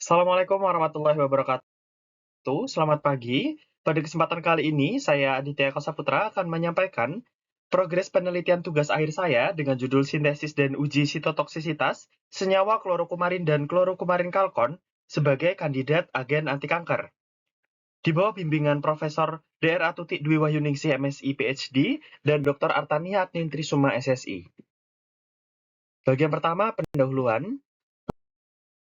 Assalamualaikum warahmatullahi wabarakatuh. Selamat pagi. Pada kesempatan kali ini, saya Aditya Kosaputra akan menyampaikan progres penelitian tugas akhir saya dengan judul Sintesis dan Uji Sitotoksisitas Senyawa Klorokumarin dan Klorokumarin Kalkon sebagai kandidat agen anti kanker. Di bawah bimbingan Profesor Dr. Tutik Dwi Wahyuningsih MSI PhD dan Dr. Artania Adnintrisuma SSI. Bagian pertama, pendahuluan.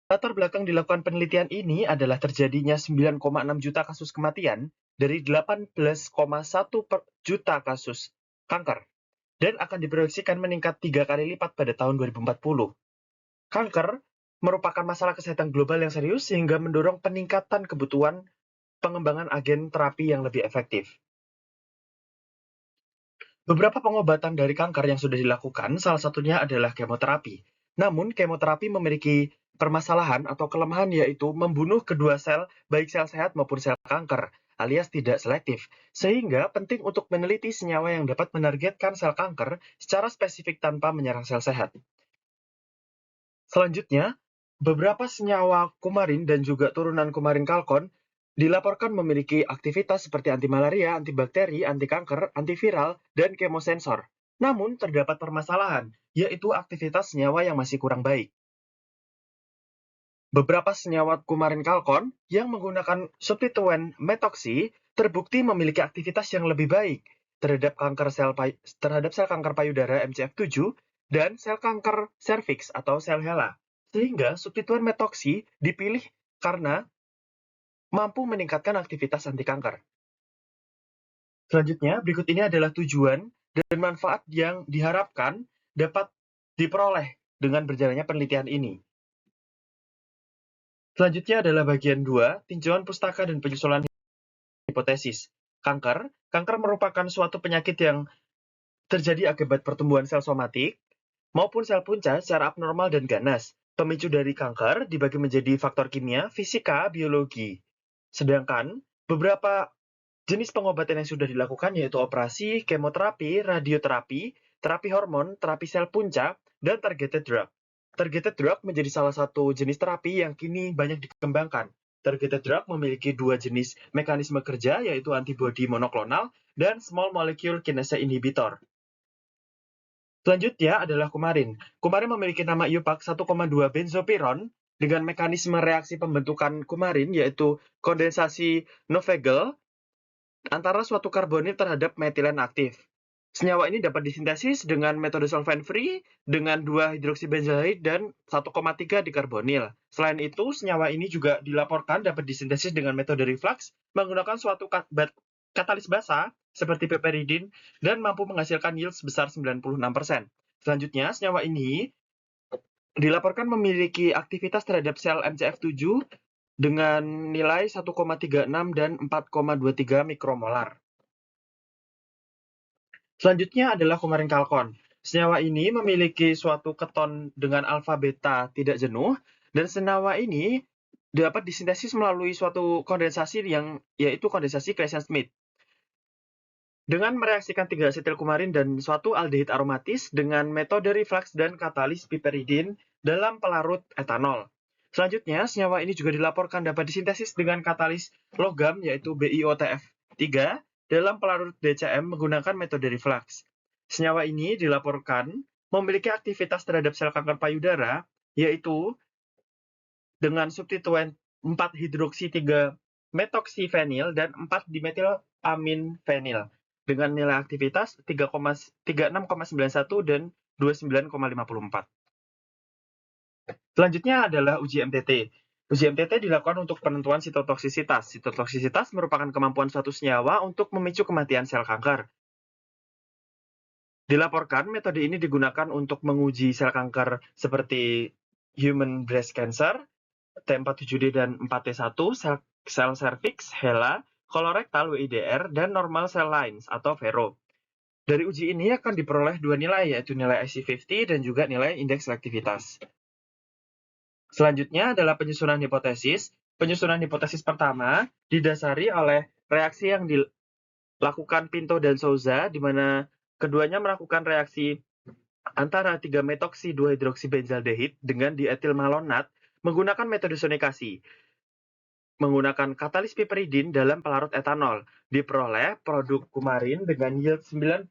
Latar belakang dilakukan penelitian ini adalah terjadinya 9,6 juta kasus kematian dari 18,1 juta kasus kanker dan akan diproyeksikan meningkat 3 kali lipat pada tahun 2040. Kanker merupakan masalah kesehatan global yang serius sehingga mendorong peningkatan kebutuhan pengembangan agen terapi yang lebih efektif. Beberapa pengobatan dari kanker yang sudah dilakukan, salah satunya adalah kemoterapi. Namun, kemoterapi memiliki permasalahan atau kelemahan yaitu membunuh kedua sel, baik sel sehat maupun sel kanker, alias tidak selektif. Sehingga penting untuk meneliti senyawa yang dapat menargetkan sel kanker secara spesifik tanpa menyerang sel sehat. Selanjutnya, beberapa senyawa kumarin dan juga turunan kumarin kalkon dilaporkan memiliki aktivitas seperti anti malaria, antibakteri, anti kanker, antiviral, dan kemosensor. Namun, terdapat permasalahan, yaitu aktivitas senyawa yang masih kurang baik. Beberapa senyawa kumarin kalkon yang menggunakan substituen metoksi terbukti memiliki aktivitas yang lebih baik terhadap sel kanker payudara MCF7 dan sel kanker serviks atau sel HeLa. Sehingga substituen metoksi dipilih karena mampu meningkatkan aktivitas anti kanker. Selanjutnya, berikut ini adalah tujuan dan manfaat yang diharapkan dapat diperoleh dengan berjalannya penelitian ini. Selanjutnya adalah bagian 2, tinjauan pustaka dan penyusunan hipotesis. Kanker merupakan suatu penyakit yang terjadi akibat pertumbuhan sel somatik maupun sel punca secara abnormal dan ganas. Pemicu dari kanker dibagi menjadi faktor kimia, fisika, biologi. Sedangkan beberapa jenis pengobatan yang sudah dilakukan yaitu operasi, kemoterapi, radioterapi, terapi hormon, terapi sel punca, dan targeted drug. Targeted drug menjadi salah satu jenis terapi yang kini banyak dikembangkan. Targeted drug memiliki dua jenis mekanisme kerja, yaitu antibodi monoklonal dan small molecule kinase inhibitor. Selanjutnya adalah kumarin. Kumarin memiliki nama IUPAC 1,2 benzopiron dengan mekanisme reaksi pembentukan kumarin yaitu kondensasi Noffagel antara suatu karbonil terhadap metilen aktif. Senyawa ini dapat disintesis dengan metode solvent-free dengan 2 hidroksibenzoaid dan 1,3 dikarbonil. Selain itu, senyawa ini juga dilaporkan dapat disintesis dengan metode reflux menggunakan suatu katalis basa seperti piperidin dan mampu menghasilkan yield sebesar 96%. Selanjutnya, senyawa ini dilaporkan memiliki aktivitas terhadap sel MCF7 dengan nilai 1,36 dan 4,23 mikromolar. Selanjutnya adalah kumarin kalkon. Senyawa ini memiliki suatu keton dengan alfa beta tidak jenuh dan senyawa ini dapat disintesis melalui suatu kondensasi yaitu kondensasi Claisen-Smith. Dengan mereaksikan 3 asetil kumarin dan suatu aldehid aromatis dengan metode reflux dan katalis piperidin dalam pelarut etanol. Selanjutnya, senyawa ini juga dilaporkan dapat disintesis dengan katalis logam yaitu BiOTF3 dalam pelarut DCM menggunakan metode reflux. Senyawa ini dilaporkan memiliki aktivitas terhadap sel kanker payudara yaitu dengan substituen 4-hidroksi 3 metoksifenil dan 4-dimetilaminfenil dengan nilai aktivitas 36,91 dan 29,54. Selanjutnya adalah uji MTT. Uji MTT dilakukan untuk penentuan sitotoksisitas. Sitotoksisitas merupakan kemampuan suatu senyawa untuk memicu kematian sel kanker. Dilaporkan metode ini digunakan untuk menguji sel kanker seperti human breast cancer, T47D dan 4T1, sel cervix, HeLa, kolorektal WIDR, dan normal cell lines atau VERO. Dari uji ini akan diperoleh dua nilai, yaitu nilai IC50 dan juga nilai indeks selektivitas. Selanjutnya adalah penyusunan hipotesis. Penyusunan hipotesis pertama didasari oleh reaksi yang dilakukan Pinto dan Souza, di mana keduanya melakukan reaksi antara 3-metoksi 2-hidroksibenzaldehid dengan dietil malonat menggunakan metode sonikasi. Menggunakan katalis piperidin dalam pelarut etanol, diperoleh produk kumarin dengan yield 80%.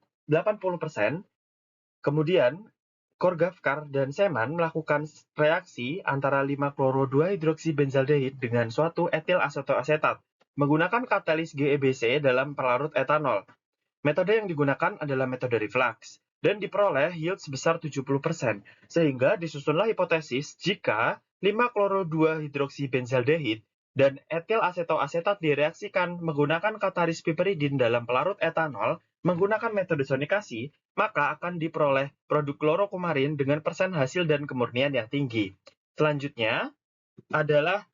Kemudian, Korgafkar dan Seman melakukan reaksi antara 5-kloro-2-hidroksibenzaldehyde dengan suatu etil asetoasetat menggunakan katalis GEBC dalam pelarut etanol. Metode yang digunakan adalah metode reflux dan diperoleh yield sebesar 70%, sehingga disusunlah hipotesis jika 5-kloro-2-hidroksibenzaldehyde dan etil asetoasetat direaksikan menggunakan katalis piperidin dalam pelarut etanol menggunakan metode sonikasi, maka akan diperoleh produk klorokumarin dengan persen hasil dan kemurnian yang tinggi. Selanjutnya adalah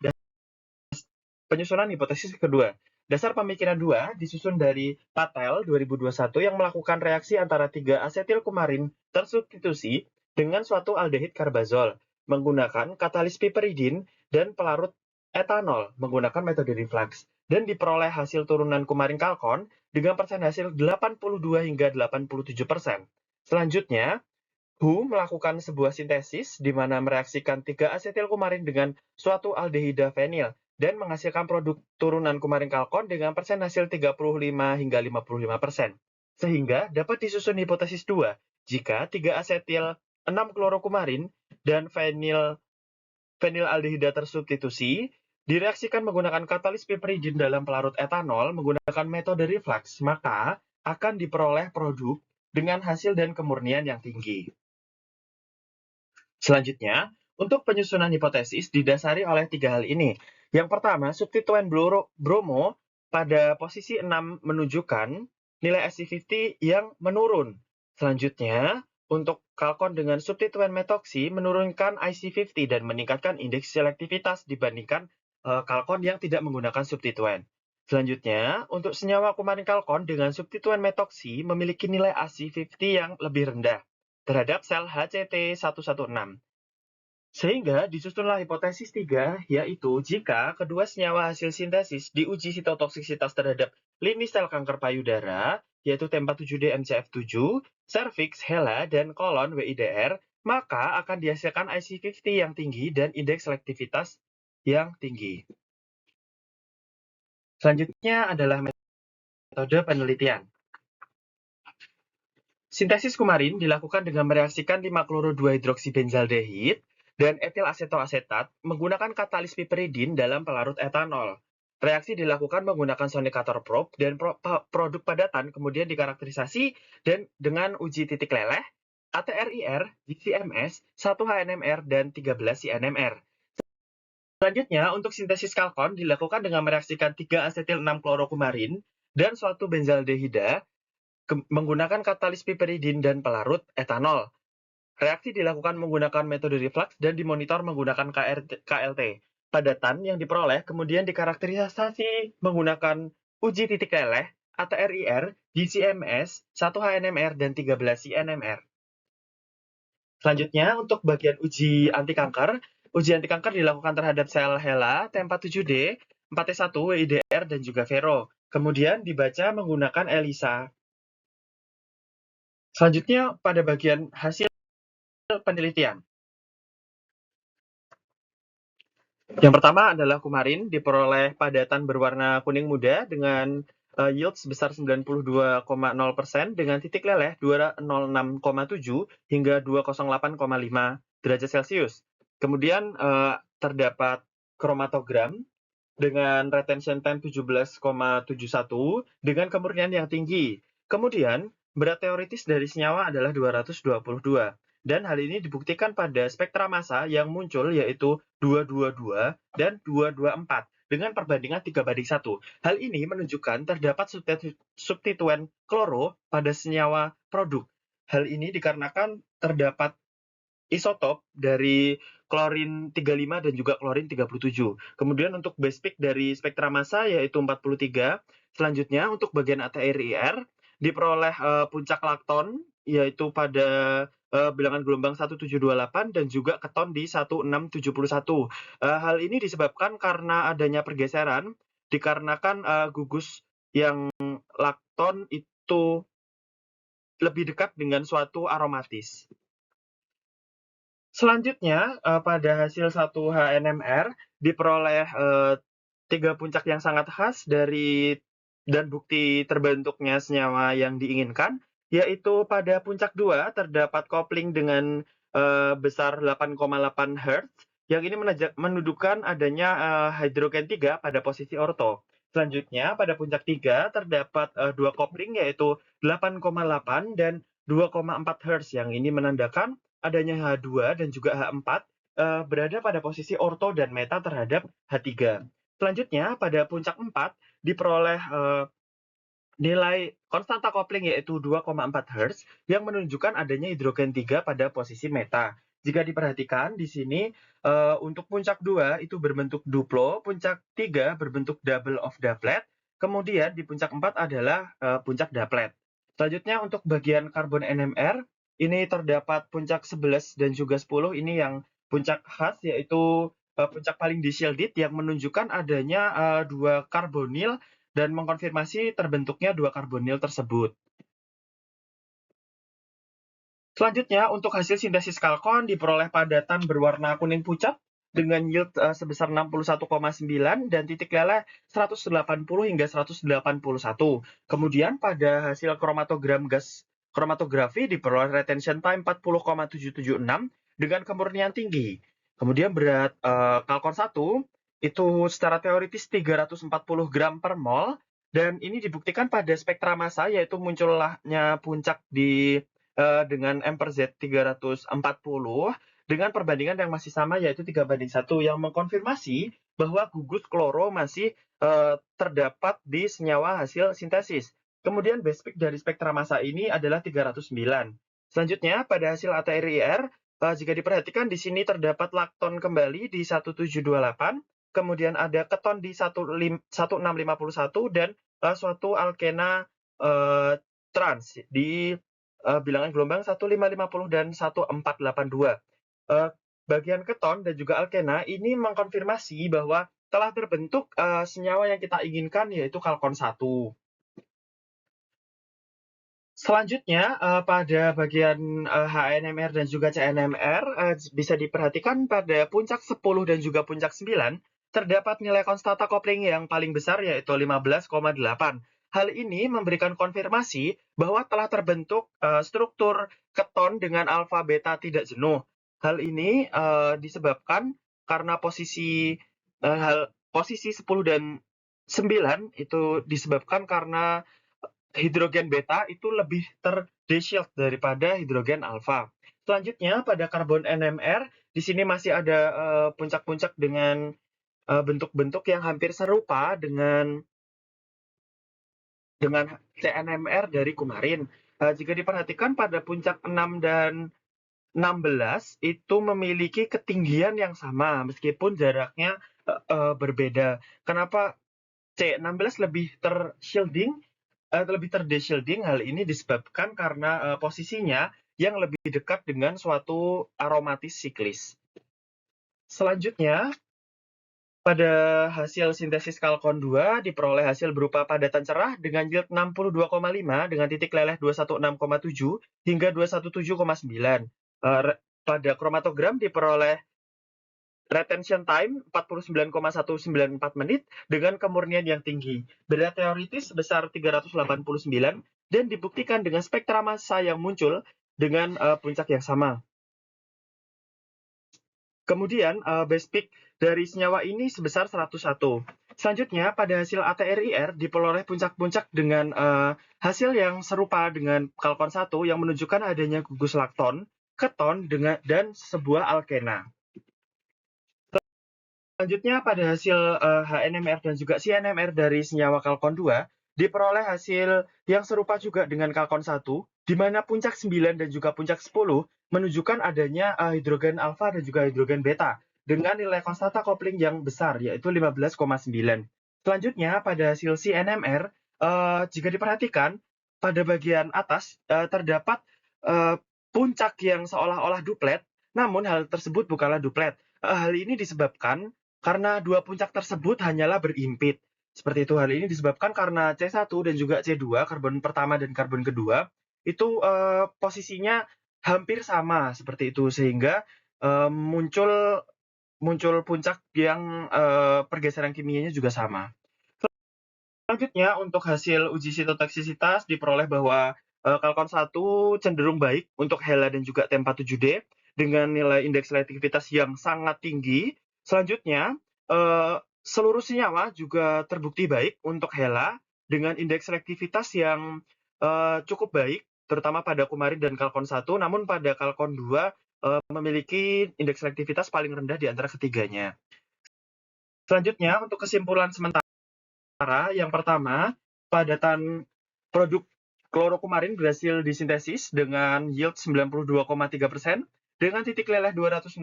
penyusunan hipotesis kedua. Dasar pemikiran 2 disusun dari Patel 2021 yang melakukan reaksi antara 3 asetil kumarin tersubstitusi dengan suatu aldehid karbazol menggunakan katalis piperidin dan pelarut etanol menggunakan metode reflux dan diperoleh hasil turunan kumarin kalkon dengan persen hasil 82 hingga 87%. Selanjutnya, Hu melakukan sebuah sintesis di mana mereaksikan 3 asetil kumarin dengan suatu aldehida fenil dan menghasilkan produk turunan kumarin kalkon dengan persen hasil 35 hingga 55%. Sehingga dapat disusun hipotesis 2 jika 3 asetil 6-klorokumarin dan fenilaldehida tersubstitusi direaksikan menggunakan katalis piperidin dalam pelarut etanol menggunakan metode reflux, maka akan diperoleh produk dengan hasil dan kemurnian yang tinggi. Selanjutnya, untuk penyusunan hipotesis didasari oleh 3 hal ini. Yang pertama, substituen bromo pada posisi 6 menunjukkan nilai SC50 yang menurun. Selanjutnya, untuk kalkon dengan substituen metoksi menurunkan IC50 dan meningkatkan indeks selektivitas dibandingkan kalkon yang tidak menggunakan substituen. Selanjutnya, untuk senyawa kumarin kalkon dengan substituen metoksi memiliki nilai AC50 yang lebih rendah terhadap sel HCT116. Sehingga disusunlah hipotesis 3, yaitu jika kedua senyawa hasil sintesis diuji sitotoksiksitas terhadap lini sel kanker payudara, yaitu T47D MCF7, serviks, HeLa, dan kolon WIDR, maka akan dihasilkan IC50 yang tinggi dan indeks selektivitas yang tinggi. Selanjutnya adalah metode penelitian. Sintesis kumarin dilakukan dengan mereaksikan 5-kloro-2-hidroksibenzaldehyde dan etil asetoasetat menggunakan katalis piperidin dalam pelarut etanol. Reaksi dilakukan menggunakan sonikator probe dan produk padatan kemudian dikarakterisasi dan dengan uji titik leleh, ATRIR, GCMS, 1HNMR, dan 13CNMR. Selanjutnya, untuk sintesis kalkon dilakukan dengan mereaksikan 3 asetil 6-klorokumarin dan suatu benzaldehida menggunakan katalis piperidin dan pelarut etanol. Reaksi dilakukan menggunakan metode reflux dan dimonitor menggunakan KLT. Padatan yang diperoleh kemudian dikarakterisasi menggunakan uji titik leleh, ATRIR, GCMS, 1HNMR, dan 13CNMR. Selanjutnya, untuk bagian uji anti kanker dilakukan terhadap sel HeLa, T47D, 4T1, WIDR, dan juga Vero. Kemudian dibaca menggunakan ELISA. Selanjutnya, pada bagian hasil penelitian. Yang pertama adalah kumarin diperoleh padatan berwarna kuning muda dengan yield sebesar 92,0% dengan titik leleh 206,7 hingga 208,5 derajat Celcius. Kemudian terdapat kromatogram dengan retention time 17,71 dengan kemurnian yang tinggi. Kemudian berat teoritis dari senyawa adalah 222. Dan hal ini dibuktikan pada spektra massa yang muncul yaitu 222 dan 224 dengan perbandingan 3:1. Hal ini menunjukkan terdapat substituen kloro pada senyawa produk. Hal ini dikarenakan terdapat isotop dari klorin 35 dan juga klorin 37. Kemudian untuk base peak dari spektra massa yaitu 43. Selanjutnya untuk bagian ATRIR diperoleh puncak lakton yaitu pada bilangan gelombang 1728 dan juga keton di 1671. Hal ini disebabkan karena adanya pergeseran dikarenakan gugus yang lakton itu lebih dekat dengan suatu aromatis. Selanjutnya, pada hasil 1 HNMR diperoleh 3 puncak yang sangat khas dari dan bukti terbentuknya senyawa yang diinginkan, yaitu pada puncak 2 terdapat kopling dengan besar 8,8 Hz, yang ini menunjukkan adanya hidrogen 3 pada posisi orto. Selanjutnya, pada puncak 3 terdapat 2 kopling yaitu 8,8 dan 2,4 Hz, yang ini menandakan adanya H2 dan juga H4 berada pada posisi orto dan meta terhadap H3. Selanjutnya, pada puncak 4 diperoleh nilai konstanta kopling yaitu 2,4 Hz yang menunjukkan adanya hidrogen 3 pada posisi meta. Jika diperhatikan di sini untuk puncak 2 itu berbentuk duplo, puncak 3 berbentuk double of doublet, kemudian di puncak 4 adalah puncak doublet. Selanjutnya untuk bagian karbon NMR, ini terdapat puncak 11 dan juga 10, ini yang puncak khas yaitu puncak paling dishielded yang menunjukkan adanya 2 karbonil dan mengkonfirmasi terbentuknya 2 karbonil tersebut. Selanjutnya, untuk hasil sintesis kalkon diperoleh padatan berwarna kuning pucat dengan yield sebesar 61,9 dan titik leleh 180 hingga 181. Kemudian pada hasil kromatografi diperoleh retention time 40,776 dengan kemurnian tinggi. Kemudian berat kalkon 1 itu secara teoritis 340 gram per mol, dan ini dibuktikan pada spektra massa, yaitu munculnya puncak dengan M per Z 340 dengan perbandingan yang masih sama yaitu 3:1, yang mengkonfirmasi bahwa gugus kloro masih terdapat di senyawa hasil sintesis. Kemudian base peak dari spektra massa ini adalah 309. Selanjutnya pada hasil ATRIR, jika diperhatikan di sini terdapat lakton kembali di 1728, kemudian ada keton di 1651 dan suatu alkena trans di bilangan gelombang 1550 dan 1482. Bagian keton dan juga alkena ini mengkonfirmasi bahwa telah terbentuk senyawa yang kita inginkan yaitu kalkon 1. Selanjutnya, pada bagian HNMR dan juga CNMR bisa diperhatikan pada puncak 10 dan juga puncak 9 terdapat nilai konstanta kopling yang paling besar yaitu 15,8. Hal ini memberikan konfirmasi bahwa telah terbentuk struktur keton dengan alfa beta tidak jenuh. Hal ini disebabkan karena posisi 10 dan 9 itu disebabkan karena hidrogen beta itu lebih ter-deshield daripada hidrogen alfa. Selanjutnya pada karbon NMR, di sini masih ada puncak-puncak dengan bentuk-bentuk yang hampir serupa dengan CNMR dari kemarin. Jika diperhatikan pada puncak 6 dan 16 itu memiliki ketinggian yang sama meskipun jaraknya berbeda. Kenapa C16 lebih ter-deshielding? Hal ini disebabkan karena posisinya yang lebih dekat dengan suatu aromatis siklis. Selanjutnya, pada hasil sintesis kalkon 2 diperoleh hasil berupa padatan cerah dengan yield 62,5 dengan titik leleh 216,7 hingga 217,9. Pada kromatogram diperoleh retention time 49,194 menit dengan kemurnian yang tinggi. Berat teoritis sebesar 389 dan dibuktikan dengan spektra massa yang muncul dengan puncak yang sama. Kemudian base peak dari senyawa ini sebesar 101. Selanjutnya pada hasil ATRIR diperoleh puncak-puncak dengan hasil yang serupa dengan kalkon 1 yang menunjukkan adanya gugus lakton, keton dan sebuah alkena. Selanjutnya pada hasil HNMR dan juga CNMR dari senyawa kalkon 2 diperoleh hasil yang serupa juga dengan kalkon 1, di mana puncak 9 dan juga puncak 10 menunjukkan adanya hidrogen alfa dan juga hidrogen beta dengan nilai konstanta kopling yang besar yaitu 15,9. Selanjutnya pada hasil CNMR, jika diperhatikan pada bagian atas terdapat puncak yang seolah-olah duplet, namun hal tersebut bukanlah duplet. Hal ini disebabkan karena dua puncak tersebut hanyalah berimpit. Seperti itu, hal ini disebabkan karena C1 dan juga C2, karbon pertama dan karbon kedua, itu posisinya hampir sama seperti itu, sehingga muncul muncul puncak yang pergeseran kimianya juga sama. Selanjutnya, untuk hasil uji sitotoksisitas diperoleh bahwa Kalkon 1 cenderung baik untuk HeLa dan juga T47D dengan nilai indeks selektivitas yang sangat tinggi. Selanjutnya, seluruh senyawa juga terbukti baik untuk HeLa dengan indeks selektivitas yang cukup baik, terutama pada kumarin dan Kalkon 1, namun pada Kalkon 2 memiliki indeks selektivitas paling rendah di antara ketiganya. Selanjutnya, untuk kesimpulan sementara, yang pertama, padatan produk klorokumarin berhasil disintesis dengan yield 92,3% dengan titik leleh 206,7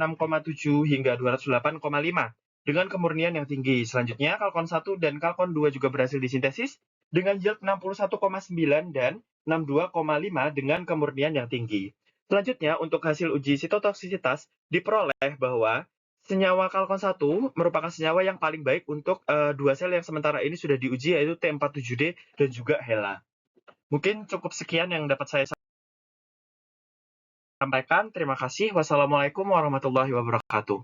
hingga 208,5 dengan kemurnian yang tinggi. Selanjutnya, Kalkon 1 dan Kalkon 2 juga berhasil disintesis dengan yield 61,9 dan 62,5 dengan kemurnian yang tinggi. Selanjutnya, untuk hasil uji sitotoksisitas diperoleh bahwa senyawa Kalkon 1 merupakan senyawa yang paling baik untuk dua sel yang sementara ini sudah diuji, yaitu T47D dan juga HeLa. Mungkin cukup sekian yang dapat saya sampaikan. Terima kasih. Wassalamualaikum warahmatullahi wabarakatuh.